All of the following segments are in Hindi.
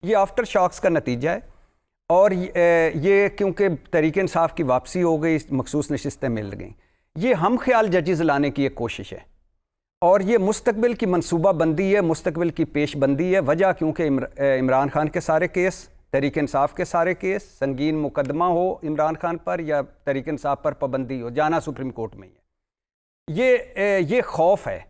ये आफ्टर शॉक्स का नतीजा है। और ये क्योंकि तहरीक इंसाफ की वापसी हो गई, मखसूस नशिस्तें मिल गई, ये हम ख्याल जजेस लाने की एक कोशिश है और ये मुस्तकबिल की मनसूबा बंदी है, मुस्तकबिल की पेश बंदी है। वजह क्योंकि इमरान खान के सारे केस, तहरीक इंसाफ के सारे केस, संगीन मुकदमा हो इमरान खान पर या तहरीक इंसाफ पर पाबंदी हो, जाना सुप्रीम कोर्ट में ही है। ये खौफ है।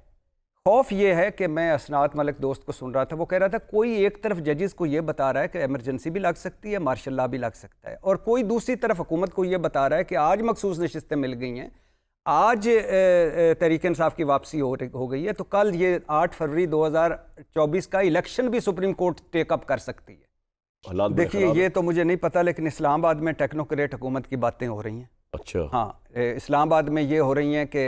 खौफ ये है कि मैं असनात मलिक दोस्त को सुन रहा था, वो कह रहा था कोई एक तरफ जजेस को ये बता रहा है कि एमरजेंसी भी लग सकती है, मार्शल लॉ भी लग सकता है, और कोई दूसरी तरफ हुकूमत को ये बता रहा है कि आज मखसूस नशिस्तें मिल गई हैं, आज तहरीक इंसाफ की वापसी हो गई है, तो कल ये 8 फरवरी 2024 का इलेक्शन भी सुप्रीम कोर्ट टेकअप कर सकती है। देखिए ये तो मुझे नहीं पता, लेकिन इस्लामाबाद में टेक्नोक्रेट हुकूमत की बातें हो रही हैं। अच्छा, हाँ, इस्लामाबाद में ये हो रही हैं कि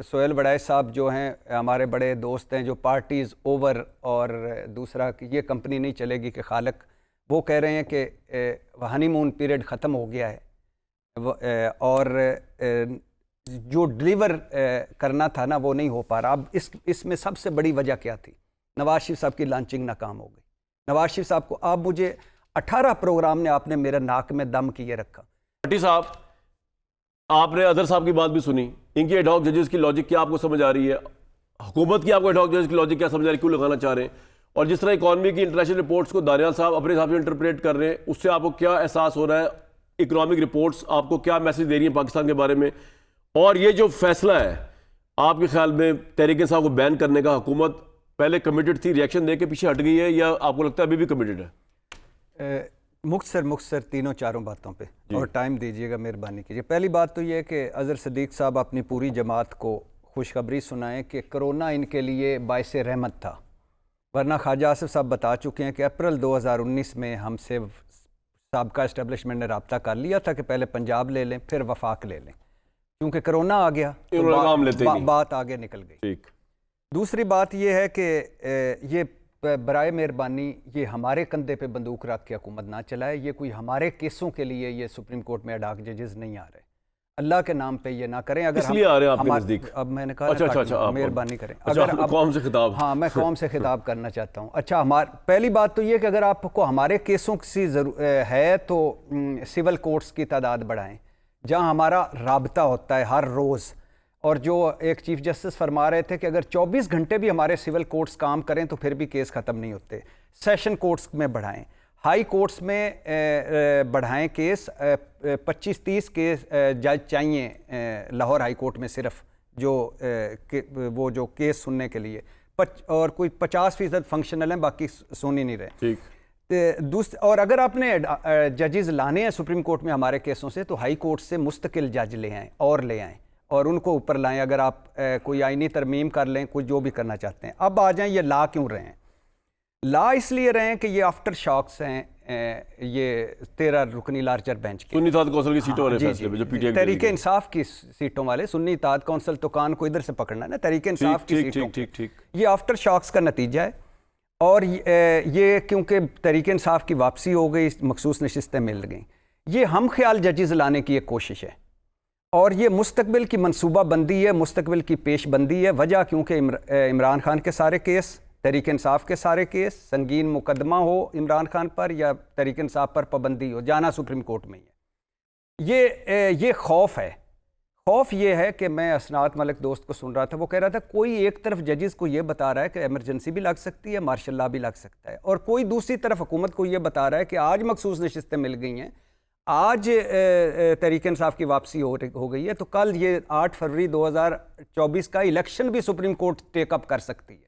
सोहेल वड़ाई साहब जो हैं, हमारे बड़े दोस्त हैं, जो पार्टीज़ ओवर और दूसरा ये कंपनी नहीं चलेगी कि खालक, वो कह रहे हैं कि हनीमून पीरियड ख़त्म हो गया है और जो डिलीवर करना था ना वो नहीं हो पा रहा। अब इसमें सबसे बड़ी वजह क्या थी? नवाज शरीफ साहब की लॉन्चिंग नाकाम हो गई। नवाज शरीफ साहब को आप मुझे 18 प्रोग्राम ने आपने मेरे नाक में दम किए रखा। भट्टी साहब, आपने अदर साहब की बात भी सुनी, इनकी एडहॉक जजेस की लॉजिक क्या आपको समझ आ रही है? हुकूमत की आपको एडहॉक जजेस की लॉजिक क्या समझ आ रही है, क्यों लगाना चाह रहे हैं? और जिस तरह इकॉनमी की इंटरनेशनल रिपोर्ट्स को दानियाल साहब अपने हिसाब से इंटरप्रेट कर रहे हैं, उससे आपको क्या एहसास हो रहा है? इकोनॉमिक रिपोर्ट्स आपको क्या मैसेज दे रही है पाकिस्तान के बारे में? और ये जो फैसला है आपके ख्याल में तहरीक इंसाफ को बैन करने का, हुकूमत पहले कमिटेड थी, रिएक्शन दे के पीछे हट गई है, या आपको लगता है अभी भी कमिटेड है? मुख्तसर तीनों चारों बातों पे, और टाइम दीजिएगा, मेहरबानी कीजिए। पहली बात तो ये है कि अज़हर सदीक साहब अपनी पूरी जमात को खुशखबरी सुनाएं कि कोरोना इनके लिए बाइसे रहमत था, वरना ख्वाजा आसिफ साहब बता चुके हैं कि अप्रैल 2019 में हमसे साबका इस्टेब्लिशमेंट ने रब्ता कर लिया था कि पहले पंजाब ले लें फिर वफाक ले लें, क्योंकि कोरोना आ गया तो बात आगे निकल गई। दूसरी बात यह है कि ये बराए मेहरबानी ये हमारे कंधे पे बंदूक रख के हुकूमत ना चलाए। ये कोई हमारे केसों के लिए ये सुप्रीम कोर्ट में एडहॉक जजेस नहीं आ रहे, अल्लाह के नाम पे ये ना करें। अगर इसलिए आ रहे हैं आपके नजदीक? अब मैंने कहा मेहरबानी करें। अगर कौम से खिताब, हाँ मैं कौम से खिताब करना चाहता हूँ। अच्छा, पहली बात तो ये कि अगर आपको हमारे केसों की है तो सिविल कोर्ट्स की तादाद बढ़ाएं, जहाँ हमारा राबता होता है हर रोज़। और जो एक चीफ जस्टिस फरमा रहे थे कि अगर 24 घंटे भी हमारे सिविल कोर्ट्स काम करें तो फिर भी केस ख़त्म नहीं होते। सेशन कोर्ट्स में बढ़ाएं, हाई कोर्ट्स में बढ़ाएं केस। 25-30 केस जज चाहिए लाहौर हाई कोर्ट में सिर्फ, वो जो केस सुनने के लिए, और कोई 50% फंक्शनल हैं, बाकी सुन ही नहीं रहे। ठीक। और अगर आपने जजेस लाने हैं सुप्रीम कोर्ट में हमारे केसों से, तो हाई कोर्ट से मुस्तकिल जज ले आएँ और उनको ऊपर लाएं। अगर आप कोई आईनी तरमीम कर लें, कुछ जो भी करना चाहते हैं। अब आ जाएं, ये ला क्यों रहे हैं? ला इसलिए रहे हैं कि ये आफ्टर शॉक्स हैं, ये 13 रुकनी लार्जर बेंच के सुन्नी इत्तेहाद कौंसिल की सीटों वाले फैसले पे जो पीटीआई तहरीक इंसाफ की सीटों वाले, सुन्नी इत्तेहाद कौंसिल तो कान को इधर से पकड़ना है ना, तहरीक इंसाफ की सीटों। ठीक। ये आफ्टर शॉक्स का नतीजा है। और ये क्योंकि तहरीक इंसाफ की वापसी हो गई, मखसूस नशिस्तें मिल गई, ये हम ख्याल जजेस लाने की एक कोशिश है और ये मुस्तकबिल की मनसूबा बंदी है, मुस्तकबिल की पेश बंदी है। वजह क्योंकि इमरान खान के सारे केस, तहरीक इंसाफ के सारे केस, संगीन मुकदमा हो इमरान खान पर या तहरीक इंसाफ पर पाबंदी हो, जाना सुप्रीम कोर्ट में ही है। ये खौफ है। खौफ ये है कि मैं असनात मलिक दोस्त को सुन रहा था, वो कह रहा था कोई एक तरफ जजेस को ये बता रहा है कि एमरजेंसी भी लग सकती है, मार्शल लॉ भी लग सकता है, और कोई दूसरी तरफ हुकूमत को ये बता रहा है कि आज मखसूस नशिस्तें मिल गई हैं, आज तहरीक इंसाफ की वापसी हो गई है, तो कल ये 8 फरवरी 2024 का इलेक्शन भी सुप्रीम कोर्ट टेकअप कर सकती है।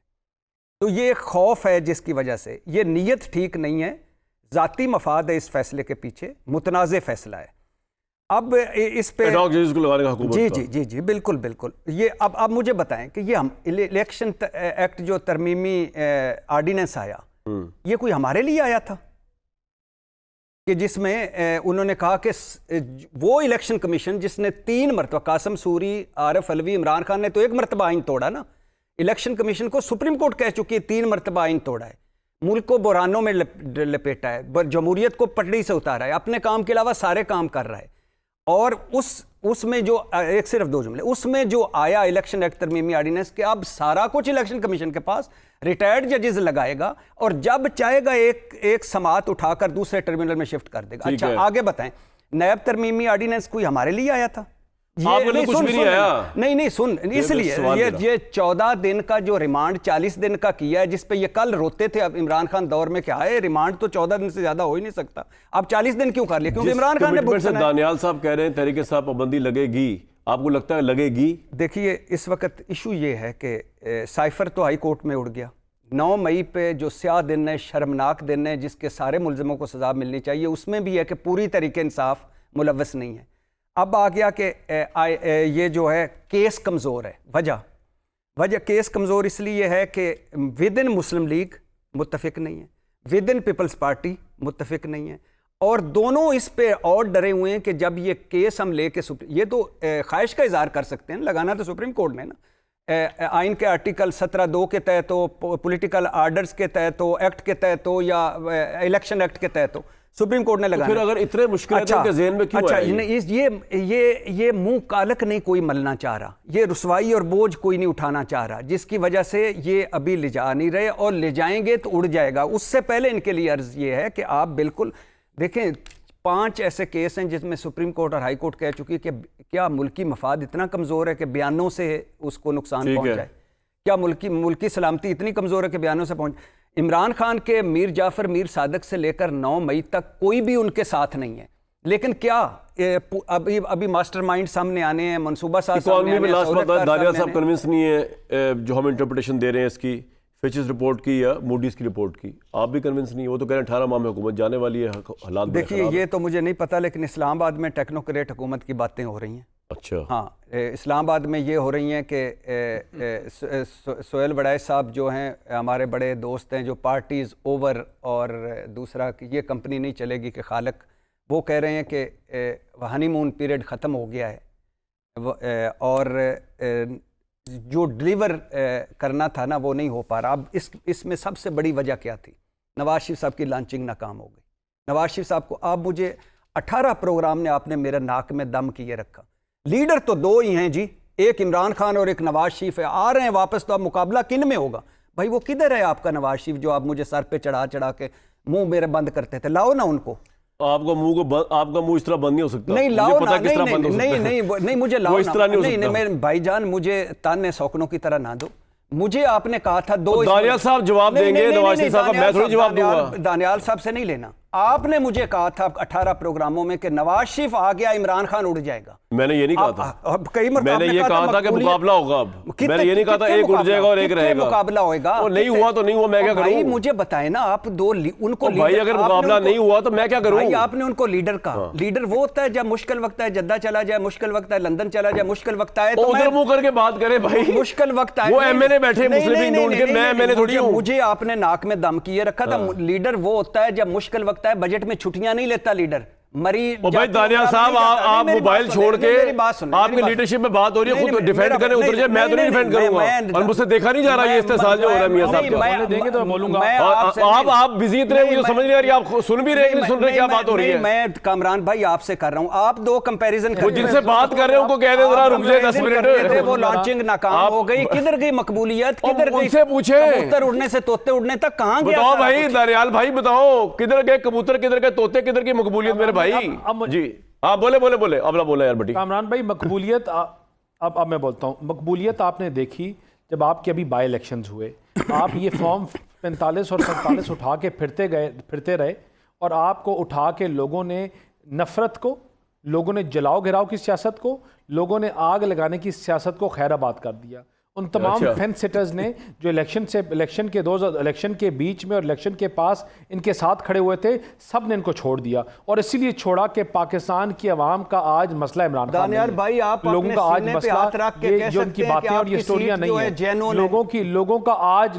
तो ये खौफ है जिसकी वजह से, ये नीयत ठीक नहीं है, ज़ाती मफाद है इस फैसले के पीछे, मुतनाज़े फैसला है। अब इस पे जी बिल्कुल। ये अब मुझे बताएं कि ये हम इलेक्शन एक्ट जो तरमीमी आर्डिनेंस आया, ये कोई हमारे लिए आया था कि जिसमें उन्होंने कहा कि वो इलेक्शन कमीशन जिसने 3 मरतबा, कासम सूरी, आरिफ अलवी, इमरान खान ने तो 1 मरतबा आइन तोड़ा ना, इलेक्शन कमीशन को सुप्रीम कोर्ट कह चुकी है 3 मरतबा आइन तोड़ा है, मुल्क को बुरानों में लपेटा है, जमहूरियत को पटड़ी से उतारा है, अपने काम के अलावा सारे काम कर रहा है। और उसमें जो एक सिर्फ 2 जुमले, उसमें जो आया इलेक्शन एक्ट तरमीमी ऑर्डिनेंस के, अब सारा कुछ इलेक्शन कमीशन के पास रिटायर्ड जजेस लगाएगा और जब चाहेगा एक समात उठाकर दूसरे टर्मिनल में शिफ्ट कर देगा। अच्छा, आगे बताएं, नैब तरमीमी ऑर्डिनेंस कोई हमारे लिए आया था? आपको नहीं, कुछ भी नहीं आया। नहीं सुन, इसलिए ये 14 दिन का जो रिमांड 40 दिन का किया है, जिस पे ये कल रोते थे अब इमरान खान दौर में, क्या है रिमांड तो 14 दिन से ज्यादा हो ही नहीं सकता, अब 40 दिन क्यों कर लिया? क्योंकि इमरान खान ने दानियाल साहब कह रहे हैं तहरीक इंसाफ पाबंदी लगेगी, आपको लगता है लगेगी? देखिए, इस वक्त इशू ये है कि साइफर तो हाई कोर्ट में उड़ गया। 9 मई पे जो स्याह दिन है, शर्मनाक दिन है, जिसके सारे मुलजिमों को सजा मिलनी चाहिए, उसमें भी है कि पूरी तरीके इंसाफ मुलव्वस नहीं है। अब आ गया कि ये जो है केस कमज़ोर है। वजह केस कमज़ोर इसलिए है कि विद इन मुस्लिम लीग मुत्तफिक नहीं है, विद इन पीपल्स पार्टी मुत्तफिक नहीं है, और दोनों इस पे और डरे हुए हैं कि जब ये केस हम लेके ये तो ख्वाहिश का इजहार कर सकते हैं, लगाना तो सुप्रीम कोर्ट ने ना, आइन के आर्टिकल 17(2) के तहत हो, पॉलिटिकल आर्डर्स के तहत हो, एक्ट के तहत हो, या इलेक्शन एक्ट के तहत हो, सुप्रीम कोर्ट ने लगाया। तो फिर अगर इतने मुश्किल के ज़हन में क्यों ये मुंह कालक नहीं कोई मलना चाह रहा, ये रुसवाई और बोझ कोई नहीं उठाना चाह रहा, जिसकी वजह से ये अभी ले जा नहीं रहे, और ले जाएंगे तो उड़ जाएगा। उससे पहले इनके लिए अर्ज ये है कि आप बिल्कुल देखें, 5 ऐसे केस हैं जिसमें सुप्रीम कोर्ट और हाई कोर्ट कह चुकी है कि क्या मुल्की मफाद इतना कमज़ोर है कि बयानों से उसको नुकसान पहुंच जाए? क्या मुल्की सलामती इतनी कमज़ोर है कि बयानों से पहुंच? इमरान खान के मीर जाफर, मीर सादक से लेकर 9 मई तक कोई भी उनके साथ नहीं है, लेकिन क्या अभी मास्टरमाइंड सामने आने हैं, मंसूबा साथ सामने आने हैं। दानियाल साहब कन्विंस नहीं है जो हम इंटरप्रिटेशन दे रहे हैं इसकी, फिचेस रिपोर्ट की या मूडीज की रिपोर्ट की, आप भी कन्विंस नहीं है? वो तो कह रहे हैं 18 माह में हुकूमत जाने वाली है, हालात देखिए ये तो मुझे नहीं पता, लेकिन इस्लामाबाद में टेक्नोक्रेट हुकूमत की बातें हो रही हैं। अच्छा, हाँ, इस्लामाबाद में ये हो रही हैं कि सोहेल वड़ाई साहब जो हैं, हमारे बड़े दोस्त हैं, जो पार्टीज़ ओवर, और दूसरा कि ये कंपनी नहीं चलेगी कि खालक, वो कह रहे हैं कि हनीमून पीरियड ख़त्म हो गया है, और जो डिलीवर करना था ना वो नहीं हो पा रहा। अब इसमें सबसे बड़ी वजह क्या थी? नवाज शरीफ साहब की लॉन्चिंग नाकाम हो गई। नवाज शरीफ साहब को, आप मुझे 18 प्रोग्राम ने आपने मेरे नाक में दम किए रखा। लीडर तो 2 ही हैं जी, एक इमरान खान और एक नवाज शरीफ है, आ रहे हैं वापस, तो अब मुकाबला किन में होगा? भाई वो किधर है आपका नवाज शरीफ जो आप मुझे सर पे चढ़ा के मुंह मेरे बंद करते थे? लाओ ना उनको। आपका मुंह इस तरह बंद नहीं हो सकता। नहीं लाओ ना, नहीं मुझे लाओ इस तरह नहीं हो सकता। नहीं मेरे भाईजान, मुझे ताने सौकनों की तरह ना दो। मुझे आपने कहा था 2, दानियाल साहब जवाब देंगे, नवाज शरीफ साहब का मैं थोड़ी जवाब दूंगा। दानियाल साहब से नहीं लेना। आपने मुझे कहा था 18 प्रोग्रामों में कि नवाज शरीफ आ गया, इमरान खान उड़ जाएगा। मैंने ये नहीं कहा था, मैंने ये कहा था कि मुकाबला होगा। अब मैंने ये नहीं कहा था एक उड़ जाएगा और एक रहेगा। मुकाबला होगा, और नहीं हुआ तो नहीं हुआ, मैं क्या करूं? मुझे बताएं ना आप, 2 उनको भाई, अगर मुकाबला नहीं हुआ तो मैं क्या करूं? भाई आपने उनको लीडर कहा। लीडर वो होता है जब मुश्किल वक्त है जद्दा चला जाए, मुश्किल वक्त है लंदन चला जाए, मुश्किल वक्त आए तो उधर मुंह करके बात करे भाई। मुश्किल वक्त आए, वो एमएलए बैठे मुस्लिम लीग नून के, मैं एमएलए थोड़ी हूं। मुझे आपने नाक में दम किए रखा था। लीडर वो होता है जब मुश्किल वक्त है, बजट में छुट्टियां नहीं लेता लीडर, मरी। भाई दानियाल साहब, आप मोबाइल छोड़ के, आपकी लीडरशिप में बात हो रही है, खुद डिफेंड करें, उतर जाए। मैं तो नहीं डिफेंड करूंगा, और मुझसे देखा नहीं जा रहा ये इस्तेसाल जो हो रहा है मियां साहब। देंगे तो मैं बोलूंगा। आप बिजी इतने, मुझे समझ नहीं आ रही, आप सुन भी रहे, नहीं सुन रहे, क्या बात हो रही है? मैं कामरान भाई आपसे कर रहा हूँ, आप 2 कंपैरिजन कर, जिनसे बात कर रहे हो उनको कह दे जरा रुक जाए 10 मिनट। वो लॉन्चिंग नाकाम हो गई, किधर गई मकबूलियत? किधर गई? उनसे पूछे, कबूतर उड़ने से तोते उड़ने तक कहां गया? बताओ भाई दानियाल भाई, बताओ किधर गए कबूतर, किधर गए तोते, किधर की मकबूलियत मेरे भाई? जी हाँ, बोले अब ना बोले यार बेटी। कामरान भाई, मकबूलियत अब मैं बोलता हूँ, मकबूलियत आपने देखी जब आपके अभी बाई इलेक्शंस हुए। आप ये फॉर्म 45 और 47 उठा के फिरते रहे, और आपको उठा के लोगों ने नफरत को, लोगों ने जलाओ घिराव की सियासत को, लोगों ने आग लगाने की सियासत को खैराबाद कर दिया। उन तमाम फेंस सिटर्स ने जो इलेक्शन के बीच में और इलेक्शन के पास इनके साथ खड़े हुए थे, सब ने इनको छोड़ दिया, और इसीलिए छोड़ा कि पाकिस्तान की आवाम का आज मसला इमरान खान दानियाल भाई, आप लोगों का आज मसला ये जो उनकी बातें और ये स्टोरियां नहीं है लोगों का आज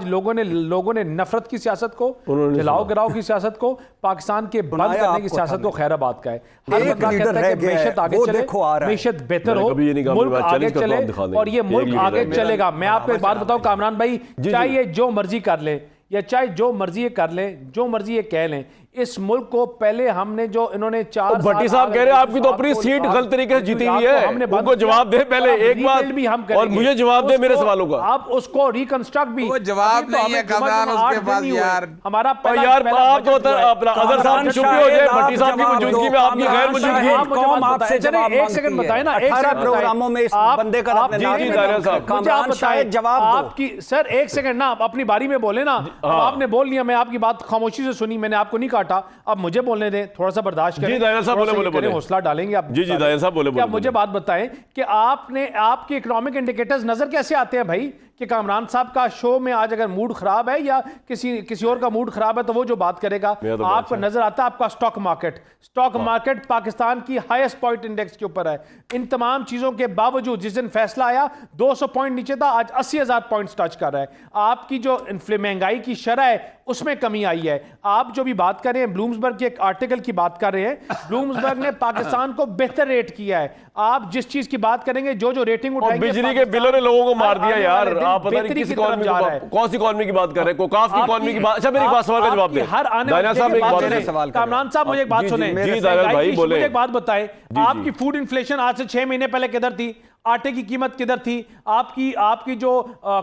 लोगों ने नफरत की सियासत को, जलाओ गिराव की सियासत को, पाकिस्तान के बंद करने की सियासत को खैराबाद का है। हर बंदा कहता है कि मैशत आगे चले, मैशत बेहतर हो, मुल्क आगे चले, और ये मुल्क आगे चलेगा। मैं आपको एक बात बताऊं कामरान भाई, चाहे जो मर्जी कर ले या चाहे जो मर्जी ये कर ले, जो मर्जी ये कह लें, इस मुल्क को पहले हमने जो इन्होंने 4 भट्टी साहब कह रहे हैं आपकी तो अपनी सीट गलत तरीके से जीती हुई है, उनको जवाब दे पहले एक बात और मुझे जवाब दे मेरे सवालों का। आप उसको रिकंस्ट्रक्ट भी, वो जवाब नहीं है कमरान उसके पास यार। हमारा यार आप तो अपना अजहर साहब चुप हो जाए, भट्टी साहब की मौजूदगी में आपकी गैर मौजूदगी। कौम आपसे जवाब एक सेकंड बताए ना, 18 प्रोग्रामों में इस बंदे का आपने नाम जी, लिया। दानियाल साहब। कामरान शायद जवाब दो। आपकी सर एक सेकंड ना, आप अपनी बारी में बोले ना। अब आपने बोल लिया, मैं आपकी बात खामोशी से सुनी, मैंने आपको नहीं काटा, अब मुझे बोलने दें, थोड़ा सा बर्दाश्त करें। जी, दानियाल साहब थोड़ा सा बोले, ये करें, बोले। हौसला डालेंगे आप। जी, दानियाल साहब बोले, क्या बोले, मुझे बात बताएं कि आपने आपके इकोनॉमिक इंडिकेटर्स नजर कैसे आते हैं भाई, कि कामरान साहब का शो में आज अगर मूड खराब है या किसी और का मूड खराब है तो वो जो बात करेगा, आपको नजर आता है आपका स्टॉक मार्केट पाकिस्तान की हाईएस्ट पॉइंट इंडेक्स के ऊपर है। इन तमाम चीजों के बावजूद जिस दिन फैसला आया 200 पॉइंट नीचे था, आज 80,000 पॉइंट्स टच कर रहा है। आपकी जो महंगाई की शरह है उसमें कमी आई है। आप जो भी बात कर रहे हैं, ब्लूम्सबर्ग के एक आर्टिकल की बात कर रहे हैं, ब्लूम्सबर्ग ने पाकिस्तान को बेहतर रेट किया है। आप जिस चीज की बात करेंगे, जो रेटिंग उठाएंगे, बिजली के बिलों ने लोगों को मार दिया यार। आप पता नहीं किस इकोनॉमी जा रहा है, कौन सी इकोनॉमी की बात कर रहे हैं, कोकाफ की इकोनॉमी की बात। अच्छा मेरी बात सवाल का जवाब दे। हर आने दानियाल साहब एक बात वाले कामरान साहब मुझे एक बात सुने। जी दानियाल भाई बोले। मुझे एक बात बताएं, आपकी फूड इन्फ्लेशन आज से 6 महीने पहले किधर थी? आटे की कीमत किधर थी? आपकी जो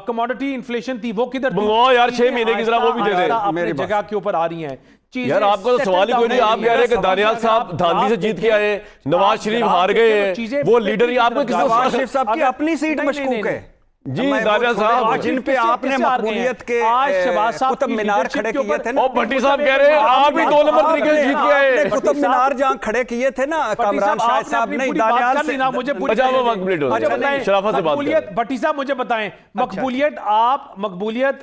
कमोडिटी इन्फ्लेशन थी वो किधर थी? मंगवाओ यार 6 महीने की, जरा वो भी दे दे। अपनी जगह के ऊपर आ रही हैं यार। आपका तो सवाल ही कोई नहीं। आप कह रहे हैं कि दानियाल साहब धांधली से जीत के आए, नवाज शरीफ हार गए हैं, वो लीडर ही आपको किसी नवाज शरीफ साहब की अपनी सीट मशकूक है। जी दानियाल साहब, जिन पे आपने मकबूलियत के कुतुब मीनार खड़े किए थे ना, और भट्टी साहब कह रहे हैं आप ही 2 नंबर तरीके से जीत के आए। कुतुब मीनार जहां खड़े किए थे ना कामरान शाह साहब ने, दानियाल से मुझे शराफत से बात करें। भट्टी साहब मुझे बताएं, मकबूलियत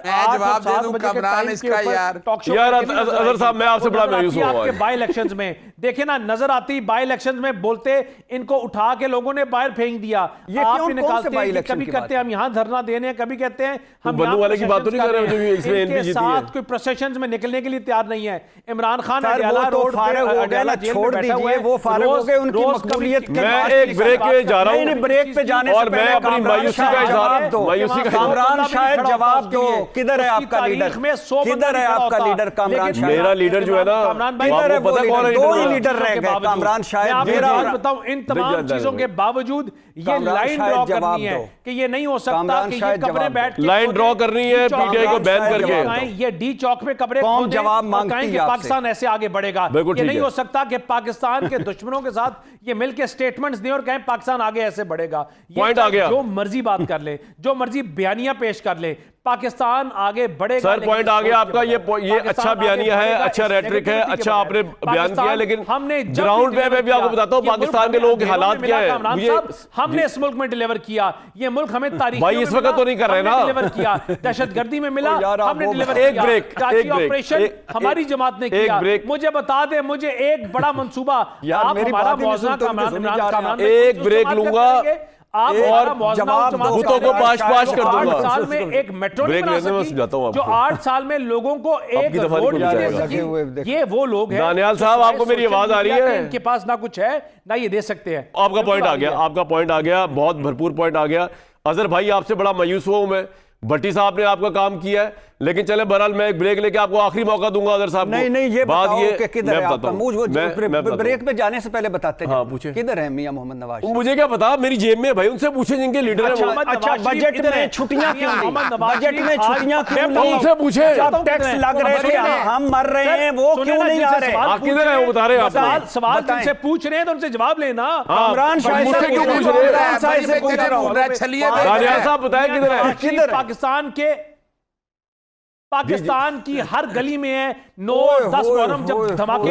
जवाब दे दूं कमरान इसका यार। यार अजहर साहब मैं आपसे बड़ा मायूस हूं आपके बाय इलेक्शंस में देखे ना, नजर आती बाय इलेक्शंस में बोलते, इनको उठा के लोगों ने बाहर फेंक दिया। ये आप निकालते हैं, कभी कहते हैं हम यहाँ धरना देने हैं, कभी कहते हैं हम बन्नू वाले की बात तो नहीं कर रहे हैं, जो इसमें एनपी जीती है। साथ कोई प्रोसेशंस में निकलने के लिए तैयार नहीं है। इमरान खान वो तो फारिग हो गए ना, छोड़ दीजिए, वो फारिग हो गए उनकी मकबूलियत। मैं एक ब्रेक पे जा रहा हूं, ब्रेक पे जाने और मैं अपनी मायूसी का इजहार कामरान शायद जवाब दो। किधर है आपका लीडर? किधर है आपका लीडर कामरान शाह? मेरा लीडर जो है ना, किधर है? पता कौन है? 2 ही लीडर रह गए, कामरान शायद। मेरा बताऊं, इन तमाम चीजों के बावजूद ये लाइन ड्रॉ करनी है कि ये नहीं हो सकता कि ये कमरे बैठ के लाइन ड्रॉ करनी है पीटीआई को बैन करके। ये डी चौक में कमरे कौन जवाब मांगती है आपसे? पाकिस्तान ऐसे आगे बढ़ेगा। ये नहीं हो सकता कि पाकिस्तान के दुश्मनों के साथ ये मिलकर स्टेटमेंट्स दें और कहें पाकिस्तान आगे ऐसे बढ़ेगा। पॉइंट आ गया। जो मर्जी बात कर ले, जो मर्जी बयानियां पेश कर ले, पाकिस्तान आगे बढ़ेगा। सर पॉइंट आ गया आपका। ये अच्छा बयानिया है, अच्छा रेटरिक है, अच्छा आपने बयान किया, लेकिन हमने ग्राउंड पे मैं भी आपको बताता हूँ पाकिस्तान के लोगों के हालात क्या है। हमने इस मुल्क में डिलीवर किया, ये मुल्क हमें तारीख भाई इस वक्त तो नहीं कर रहे ना, डिलीवर किया। दहशतगर्दी में मिला, हमने डिलीवर एक ब्रेक, किया। ऑपरेशन हमारी जमात ने किया। ब्रेक। मुझे बता दे, मुझे एक बड़ा मंसूबा, यार मेरी बात ही सुन, एक ब्रेक लूंगा आप और जवाब भूतों को पाश कर दूंगा। 8 साल में एक मेट्रो नहीं बना सकी, जो 8 साल में लोगों को एक रोड नहीं दे सकी। ये वो लोग हैं। दानियाल साहब आपको मेरी आवाज आ रही है? इनके पास ना कुछ है ना ये दे सकते हैं। आपका पॉइंट आ गया, आपका पॉइंट आ गया, बहुत भरपूर पॉइंट आ गया। अजहर भाई आपसे बड़ा मायूस हुआ हूं मैं। भट्टी साहब ने आपका काम किया है, लेकिन चले बहरहाल मैं एक ब्रेक लेके आपको आखिरी मौका दूंगा अजहर साहब को। नहीं ये बात बताओ ये कि किधर है आपका मुझ, वो ब्रेक पे जाने से पहले बताते हैं। हाँ पूछे, किधर है मियां मोहम्मद नवाज? मुझे क्या पता, मेरी जेब में भाई, उनसे पूछे जिनके लीडर है वो। अच्छा बजट में छुट्टियां क्यों नहीं? बजट में छुट्टियां क्यों नहीं? उनसे पूछे, जब टैक्स लग रहे थे हम मर रहे हैं, वो क्यों नहीं आ रहे? आप किधर है वो बता रहे हैं? सवाल जिनसे पूछ रहे हैं तो उनसे जवाब लेना। कामरान शाह से क्यों पूछ रहे हैं? दानियाल साहब बताएं किधर है? किधर? पाकिस्तान की हर गली में है 9-10 मुहर्रम जब धमाके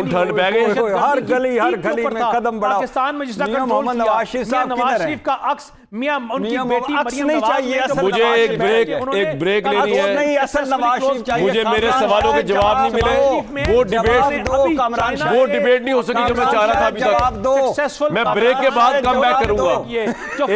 हर गली में कदम बढ़ाओ। पाकिस्तान में जिस मोहम्मद नवाज शरीफ का अक्स, मियां उनकी बेटी मरियम नहीं नवाज चाहिए। मुझे एक ब्रेक लेनी है। नहीं, असल नवाज शरीफ चाहिए। मुझे मेरे सवालों के जवाब नहीं मिले। वो डिबेट नहीं हो सकी जो मैं चाह रहा था अभी तक। मैं ब्रेक के बाद कम बैक करूंगा।